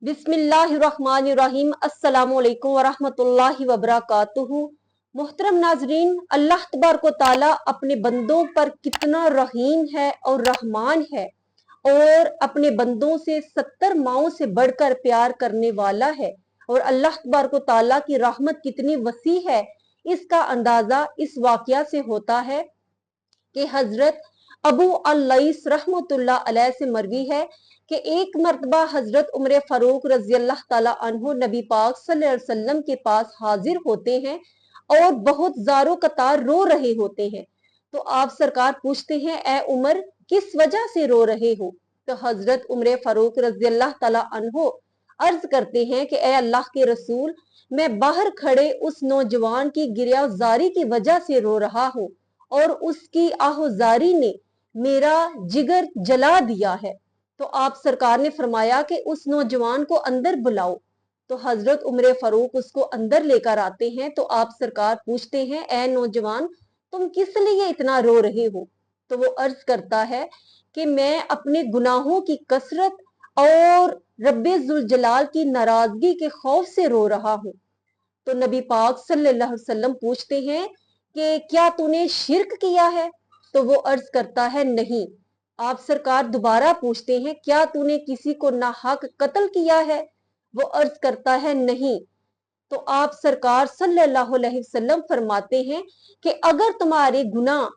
बिस्मिल्लाहिर्रहमानिर्रहीम। अस्सलामुअलैकुम वरहमतुल्लाहि वबरकातुहू। मोहतरम नाजरीन, अल्लाह तबारक व तआला अपने बंदों पर कितना रहीम है और रहमान है और अपने बंदों से 70 माओं से बढ़कर प्यार करने वाला है। और अल्लाह तबारक व तआला की रहमत कितनी वसी है, इसका अंदाजा इस वाकया से होता है कि हजरत अबू अल-लईस रहमतुल्लाह अलैह से मरवी है कि एक मर्तबा हजरत उमर फारूक रजी अल्लाह ताला अन्हु नबी पाक सल्लल्लाहु अलैहि वसल्लम के पास हाजिर होते हैं और बहुत ज़ारो कतार रो रहे होते हैं। तो आप सरकार पूछते हैं, ए उमर, किस वजह से रो रहे हो? तो हजरत उमर फारूक रजी अल्लाह ताला अन्हु अर्ज करते हैं कि ए अल्लाह के रसूल, मैं बाहर खड़े उस नौजवान की गिरफ्तारी की वजह से रो रहा हूँ और उसकी आहुजारी ने मेरा जिगर जला दिया है। तो आप सरकार ने फरमाया कि उस नौजवान को अंदर बुलाओ। तो हजरत उमर फारूक उसको अंदर लेकर आते हैं। तो आप सरकार पूछते हैं, ए नौजवान, तुम किस लिए इतना रो रहे हो? तो वो अर्ज करता है कि मैं अपने गुनाहों की कसरत और रब्बे जुल जलाल की नाराजगी के खौफ से रो रहा हूँ। तो नबी पाक सल्लल्लाहु अलैहि वसल्लम पूछते हैं कि क्या तूने शिर्क किया है? तो वो अर्ज करता है, नहीं। आप सरकार दोबारा पूछते हैं, क्या तूने किसी को नाहक कत्ल किया है? वो अर्ज करता है, नहीं। तो आप सरकार सल्लल्लाहु अलैहि वसल्लम फरमाते हैं कि अगर तुम्हारे गुनाह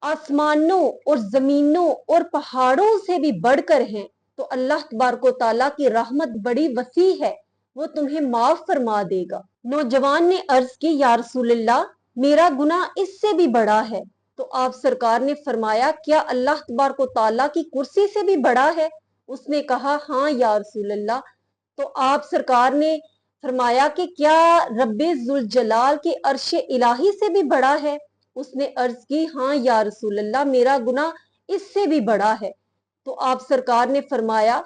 आसमानों और जमीनों और पहाड़ों से भी बढ़कर हैं तो अल्लाह तबारक व तआला की रहमत बड़ी वसी है, वो तुम्हें माफ फरमा देगा। नौजवान ने अर्ज की, या रसूलल्लाह, मेरा गुनाह इससे भी बड़ा है। तो आप सरकार ने फरमाया, क्या अल्लाह तबारक व तआला की कुर्सी से भी बड़ा है? उसने कहा, हाँ या रसूलल्लाह। तो आप सरकार ने फरमाया कि क्या रब्बे जुल जलाल के अर्श इलाही से भी बड़ा है? उसने अर्ज की, हाँ या रसूलल्लाह, मेरा गुनाह इससे भी बड़ा है। तो आप सरकार ने फरमाया,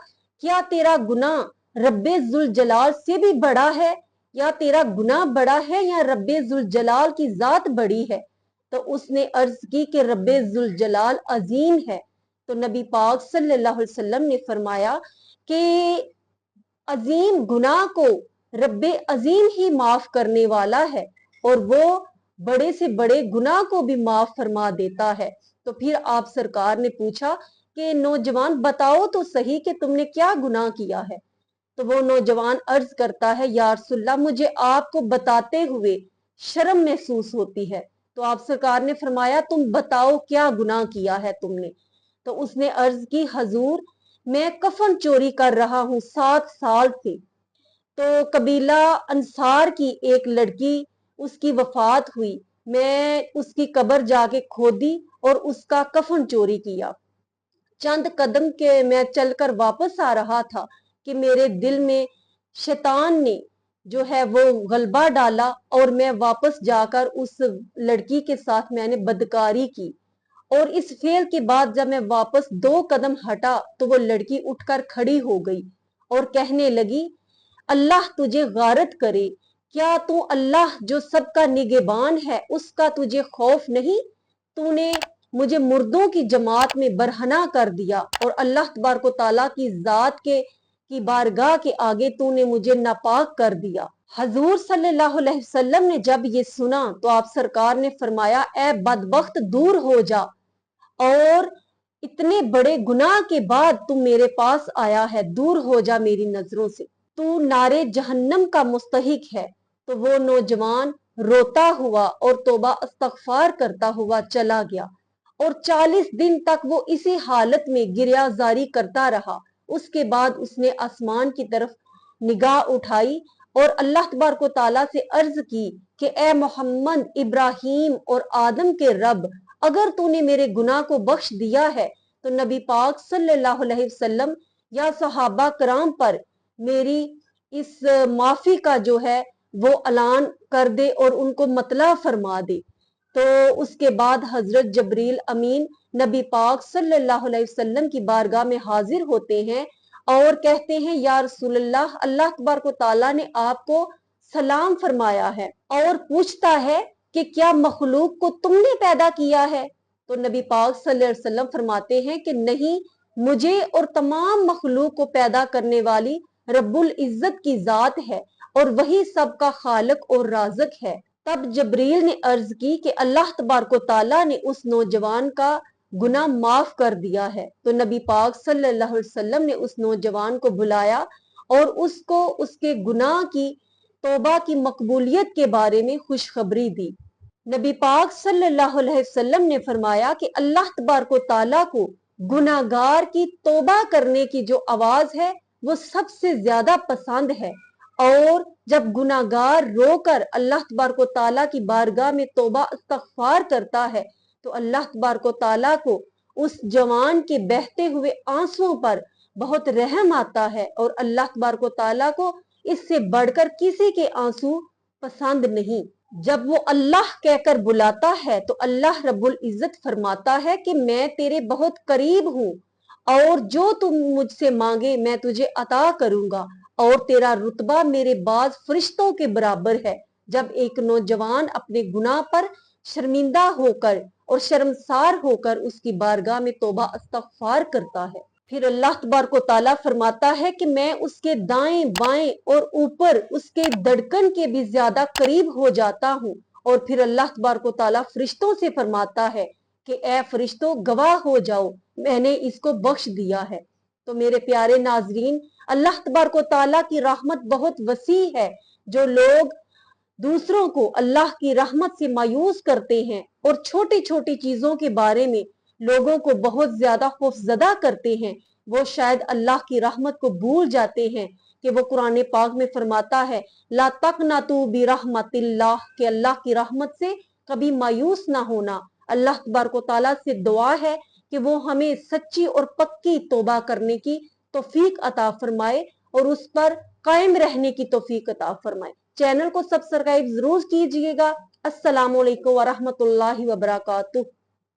क्या तेरा गुनाह रब्बे जुल जलाल से भी बड़ा है, या तेरा गुनाह बड़ा है, या रब्बे जुल जलाल की जात बड़ी है? तो उसने अर्ज की कि रब्बे जुल जलाल अजीम है। तो नबी पाक सल्लल्लाहु अलैहि वसल्लम ने फरमाया कि अजीम गुनाह को रब्बे अजीम ही माफ करने वाला है और वो बड़े से बड़े गुनाह को भी माफ फरमा देता है। तो फिर आप सरकार ने पूछा कि नौजवान, बताओ तो सही कि तुमने क्या गुनाह किया है? तो वो नौजवान अर्ज करता है, या रसूलल्लाह, मुझे आपको बताते हुए शर्म महसूस होती है। तो आप सरकार ने फरमाया, तुम बताओ क्या गुनाह किया है तुमने? तो उसने अर्ज की, हजूर, मैं कफन चोरी कर रहा हूँ 7 साल से। तो कबीला अंसार की एक लड़की, उसकी वफात हुई, मैं उसकी कब्र जाके खोदी और उसका कफन चोरी किया। चंद कदम के मैं चलकर वापस आ रहा था कि मेरे दिल में शैतान ने जो है वो गलबा डाला और मैं वापस जाकर उस लड़की के साथ मैंने बदकारी की। और इस फेल के बाद जब मैं वापस 2 कदम हटा तो वो लड़की उठकर खड़ी हो गई और कहने लगी, अल्लाह तुझे गारत करे, क्या तू अल्लाह जो सबका निगहबान है उसका तुझे खौफ नहीं? तूने मुझे मुर्दों की जमात में बरहना कर दिया और अल्लाह तबारक व तआला की जात की बारगाह के आगे तूने मुझे नापाक कर दिया। हजूर सल्लल्लाहु अलैहि वसल्लम ने जब ये सुना तो आप सरकार ने फरमाया, ए बदबख्त, दूर हो जा, और इतने बड़े गुनाह के बाद तू मेरे पास आया है, दूर हो जा मेरी नजरों से, तू नारे जहन्नम का मुस्तहिक है। तो वो नौजवान रोता हुआ और तौबा इस्तगफार करता हुआ चला गया और 40 दिन तक वो इसी हालत में गिरियाजारी करता रहा। उसके बाद उसने आसमान की तरफ निगाह उठाई और अल्लाह तबारक व तआला से अर्ज की कि ए मोहम्मद, इब्राहिम और आदम के रब, अगर तूने मेरे गुनाह को बख्श दिया है तो नबी पाक सल्लल्लाहु अलैहि वसल्लम या सहाबा कराम पर मेरी इस माफी का जो है वो ऐलान कर दे और उनको मतला फरमा दे। तो उसके बाद हजरत जबरील अमीन नबी पाक सल्लल्लाहु अलैहि वसल्लम की बारगाह में हाजिर होते हैं और कहते हैं, या रसूलल्लाह, अल्लाह तबारक व तआला ने आपको सलाम फरमाया है और पूछता है कि क्या मखलूक को तुमने पैदा किया है? तो नबी पाक सल्लल्लाहु अलैहि वसल्लम फरमाते हैं कि नहीं, मुझे और तमाम मखलूक को पैदा करने वाली रब्बुल इज्जत की जात है और वही सबका खालिक और राज़िक है। तब जबरील ने अर्ज की कि अल्लाह तबारक तआला ने उस नौजवान का गुनाह माफ कर दिया है। तो नबी पाक सल्लल्लाहु अलैहि वसल्लम ने उस नौजवान को बुलाया और उसको उसके गुनाह की तौबा की मकबूलियत के बारे में खुशखबरी दी। नबी पाक सल्लल्लाहु अलैहि वसल्लम ने फरमाया कि अल्लाह तबारक तआला को गुनाहगार की तौबा करने की जो आवाज है वो सबसे ज्यादा पसंद है, और जब गुनाहगार रोकर अल्लाह तबारक तआला की बारगाह में तौबा इस्तगफार करता है तो अल्लाह तबारक तआला को उस जवान के बहते हुए आंसुओं पर बहुत रहम आता है, और अल्लाह तबारक तआला को इससे बढ़कर किसी के आंसू पसंद नहीं। जब वो अल्लाह कहकर बुलाता है तो अल्लाह रब्बुल इज्जत फरमाता है कि मैं तेरे बहुत करीब हूँ और जो तुम मुझसे मांगे मैं तुझे अता करूंगा, और तेरा रुतबा मेरे बाज फरिश्तों के बराबर है। जब एक नौजवान अपने गुनाह पर शर्मिंदा होकर और शर्मसार होकर उसकी बारगाह में तौबा इस्तगफार करता है, फिर अल्लाह तबारक तआला फरमाता है कि मैं उसके दाएं बाएं और ऊपर उसके धड़कन के भी ज्यादा करीब हो जाता हूँ। और फिर अल्लाह तबारक तआला फरिश्तों से फरमाता है कि ए फरिश्तों गवाह हो जाओ, मैंने इसको बख्श दिया है। तो मेरे प्यारे नाजरीन, अल्लाह तबारक तआला की रहमत बहुत वसी है। जो लोग दूसरों को अल्लाह की रहमत से मायूस करते हैं और छोटी छोटी चीजों के बारे में लोगों को बहुत ज्यादा खौफजदा करते हैं, वो शायद अल्लाह की रहमत को भूल जाते हैं कि वो कुरान पाक में फरमाता है ला तकनतू बि रहमतिल्लाह, कि अल्लाह की रहमत से कभी मायूस ना होना। अल्लाह तबारक तआला से दुआ है कि वो हमें सच्ची और पक्की तौबा करने की तौफीक अता फरमाए और उस पर कायम रहने की तौफीक अता फरमाए। चैनल को सब्सक्राइब जरूर कीजिएगा। अस्सलामु अलैकुम व रहमतुल्लाहि व बरकातुहू।